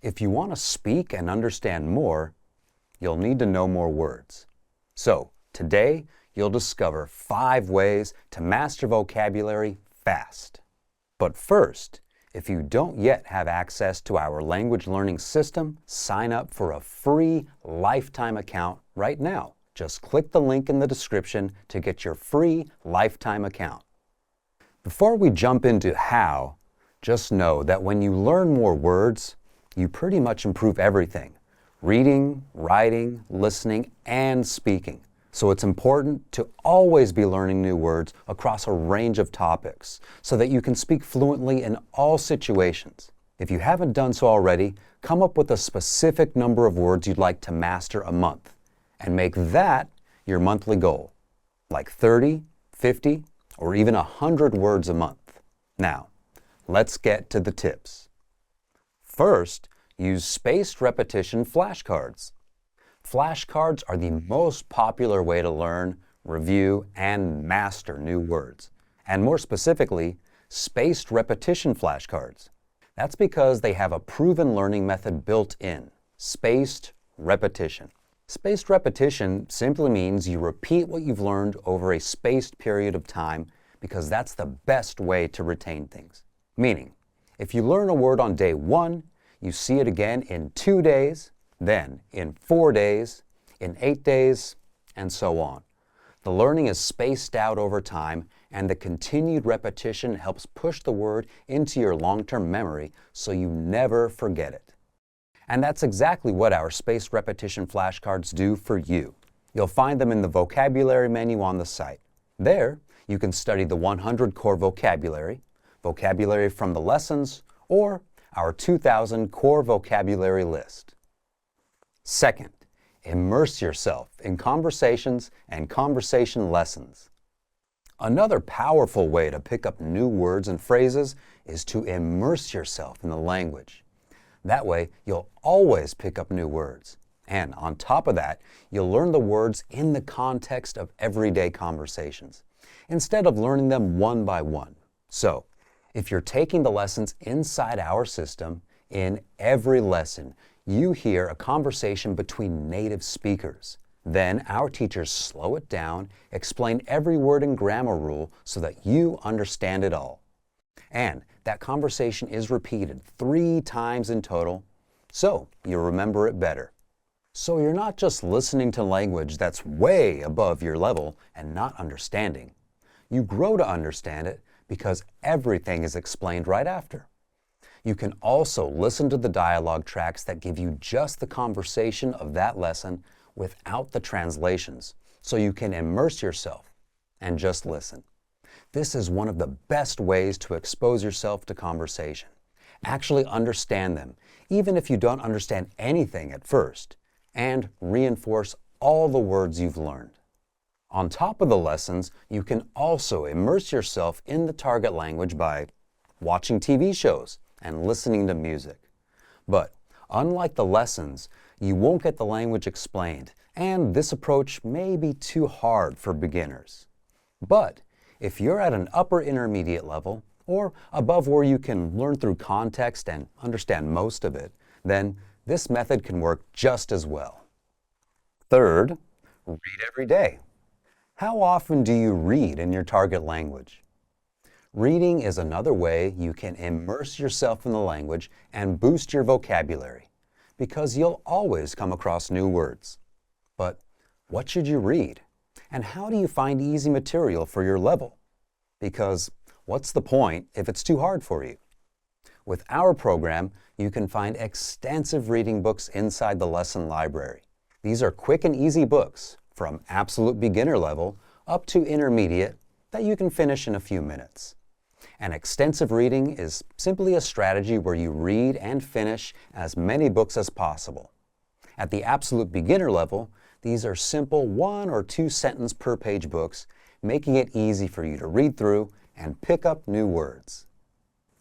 If you want to speak and understand more, you'll need to know more words. So, today, you'll discover 5 ways to master vocabulary fast. But first, if you don't yet have access to our language learning system, sign up for a free lifetime account right now. Just click the link in the description to get your free lifetime account. Before we jump into how, just know that when you learn more words, you pretty much improve everything: reading, writing, listening, and speaking. So it's important to always be learning new words across a range of topics so that you can speak fluently in all situations. If you haven't done so already, come up with a specific number of words you'd like to master a month and make that your monthly goal, like 30, 50, or even 100 words a month. Now, let's get to the tips. First, use spaced repetition flashcards. Flashcards are the most popular way to learn, review, and master new words. And more specifically, spaced repetition flashcards. That's because they have a proven learning method built in: spaced repetition. Spaced repetition simply means you repeat what you've learned over a spaced period of time because that's the best way to retain things. Meaning, if you learn a word on day 1, you see it again in 2 days, then in 4 days, in 8 days, and so on. The learning is spaced out over time, and the continued repetition helps push the word into your long-term memory so you never forget it. And that's exactly what our spaced repetition flashcards do for you. You'll find them in the vocabulary menu on the site. There, you can study the 100 core vocabulary, vocabulary from the lessons, or our 2000 core vocabulary list. Second, immerse yourself in conversations and conversation lessons. Another powerful way to pick up new words and phrases is to immerse yourself in the language. That way, you'll always pick up new words. And on top of that, you'll learn the words in the context of everyday conversations, instead of learning them one by one. So, if you're taking the lessons inside our system, in every lesson, you hear a conversation between native speakers. Then our teachers slow it down, explain every word and grammar rule so that you understand it all. And that conversation is repeated 3 times in total, so you remember it better. So you're not just listening to language that's way above your level and not understanding. You grow to understand it because everything is explained right after. You can also listen to the dialogue tracks that give you just the conversation of that lesson without the translations, so you can immerse yourself and just listen. This is one of the best ways to expose yourself to conversation. Actually understand them, even if you don't understand anything at first, and reinforce all the words you've learned. On top of the lessons, you can also immerse yourself in the target language by watching TV shows and listening to music. But unlike the lessons, you won't get the language explained, and this approach may be too hard for beginners. But if you're at an upper intermediate level, or above where you can learn through context and understand most of it, then this method can work just as well. Third, read every day. How often do you read in your target language? Reading is another way you can immerse yourself in the language and boost your vocabulary, because you'll always come across new words. But what should you read? And how do you find easy material for your level? Because what's the point if it's too hard for you? With our program, you can find extensive reading books inside the lesson library. These are quick and easy books from absolute beginner level up to intermediate that you can finish in a few minutes. And extensive reading is simply a strategy where you read and finish as many books as possible. At the absolute beginner level, these are simple 1 or 2 sentence per page books, making it easy for you to read through and pick up new words.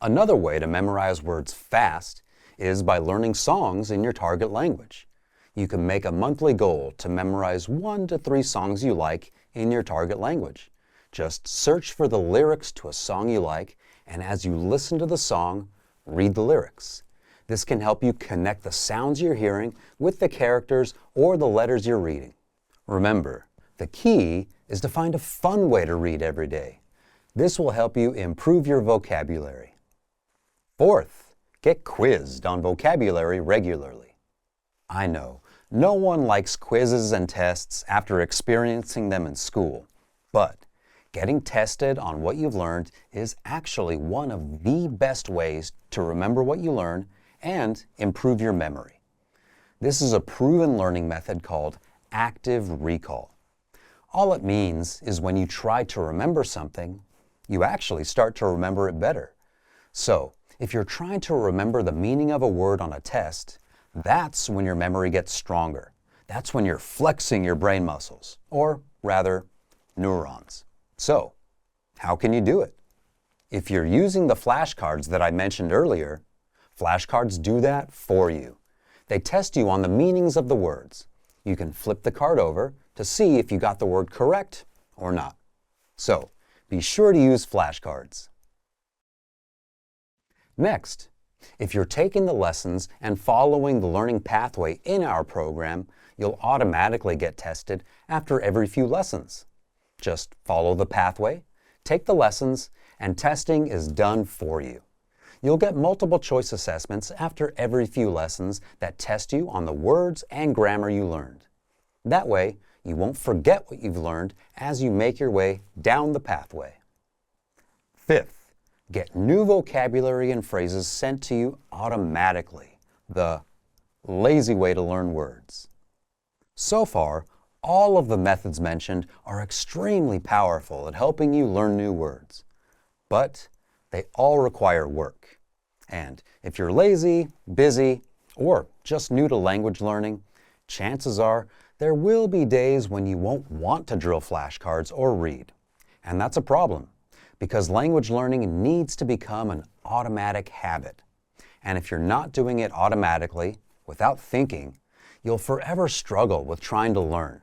Another way to memorize words fast is by learning songs in your target language. You can make a monthly goal to memorize 1 to 3 songs you like in your target language. Just search for the lyrics to a song you like, and as you listen to the song, read the lyrics. This can help you connect the sounds you're hearing with the characters or the letters you're reading. Remember, the key is to find a fun way to read every day. This will help you improve your vocabulary. Fourth, get quizzed on vocabulary regularly. I know, no one likes quizzes and tests after experiencing them in school, but getting tested on what you've learned is actually one of the best ways to remember what you learn and improve your memory. This is a proven learning method called active recall. All it means is when you try to remember something, you actually start to remember it better. So, if you're trying to remember the meaning of a word on a test, that's when your memory gets stronger. That's when you're flexing your brain muscles, or rather, neurons. So, how can you do it? If you're using the flashcards that I mentioned earlier, flashcards do that for you. They test you on the meanings of the words. You can flip the card over to see if you got the word correct or not. So, be sure to use flashcards. Next, if you're taking the lessons and following the learning pathway in our program, you'll automatically get tested after every few lessons. Just follow the pathway, take the lessons, and testing is done for you. You'll get multiple choice assessments after every few lessons that test you on the words and grammar you learned. That way, you won't forget what you've learned as you make your way down the pathway. Fifth, get new vocabulary and phrases sent to you automatically, the lazy way to learn words. So far, all of the methods mentioned are extremely powerful at helping you learn new words, but they all require work. And if you're lazy, busy, or just new to language learning, chances are there will be days when you won't want to drill flashcards or read. And that's a problem, because language learning needs to become an automatic habit. And if you're not doing it automatically, without thinking, you'll forever struggle with trying to learn.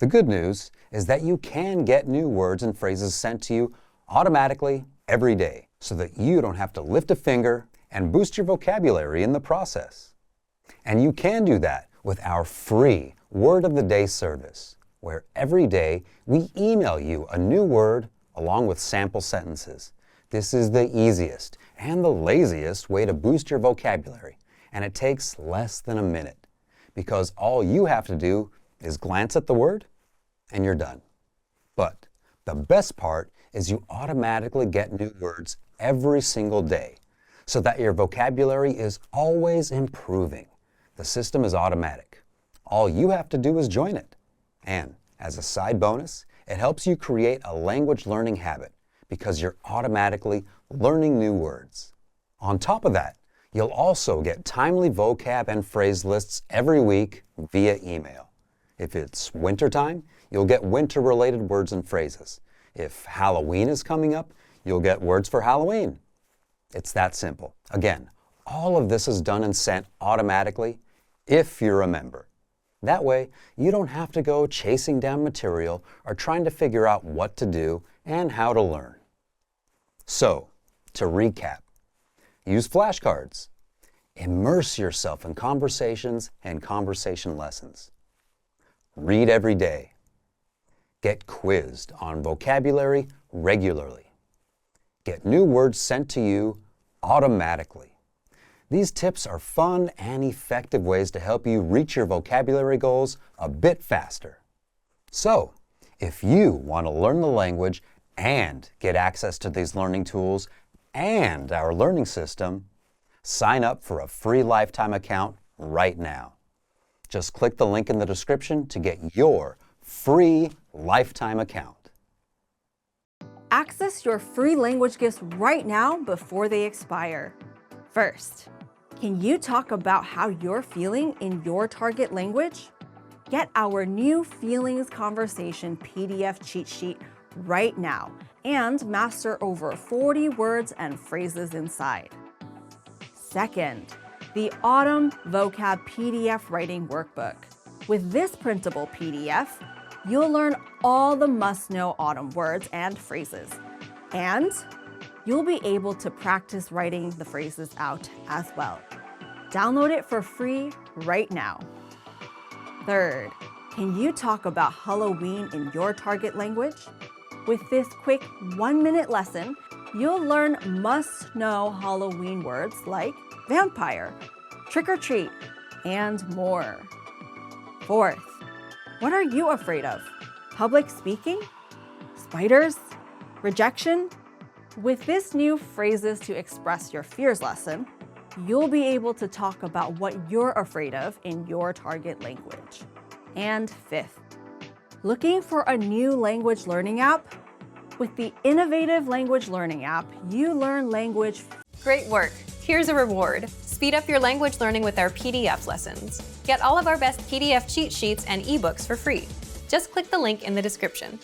The good news is that you can get new words and phrases sent to you automatically every day, so that you don't have to lift a finger and boost your vocabulary in the process. And you can do that with our free Word of the Day service, where every day we email you a new word along with sample sentences. This is the easiest and the laziest way to boost your vocabulary, and it takes less than a minute, because all you have to do is glance at the word and you're done. But the best part is you automatically get new words every single day, so that your vocabulary is always improving. The system is automatic. All you have to do is join it. And as a side bonus, it helps you create a language learning habit because you're automatically learning new words. On top of that, you'll also get timely vocab and phrase lists every week via email. If it's wintertime, you'll get winter-related words and phrases. If Halloween is coming up, you'll get words for Halloween. It's that simple. Again, all of this is done and sent automatically if you're a member. That way, you don't have to go chasing down material or trying to figure out what to do and how to learn. So, to recap, use flashcards. Immerse yourself in conversations and conversation lessons. Read every day. Get quizzed on vocabulary regularly. Get new words sent to you automatically. These tips are fun and effective ways to help you reach your vocabulary goals a bit faster. So, if you want to learn the language and get access to these learning tools and our learning system, sign up for a free lifetime account right now. Just click the link in the description to get your free lifetime account. Access your free language gifts right now before they expire. First, can you talk about how you're feeling in your target language? Get our new Feelings Conversation PDF cheat sheet right now and master over 40 words and phrases inside. Second, the Autumn Vocab PDF Writing Workbook. With this printable PDF, you'll learn all the must-know autumn words and phrases, and you'll be able to practice writing the phrases out as well. Download it for free right now. Third, can you talk about Halloween in your target language? With this quick 1-minute lesson, you'll learn must-know Halloween words like vampire, trick-or-treat, and more. Fourth, what are you afraid of? Public speaking? Spiders? Rejection? With this new phrases to express your fears lesson, you'll be able to talk about what you're afraid of in your target language. And fifth, looking for a new language learning app? With the innovative language learning app, you learn language. Great work! Here's a reward. Speed up your language learning with our PDF lessons. Get all of our best PDF cheat sheets and ebooks for free. Just click the link in the description.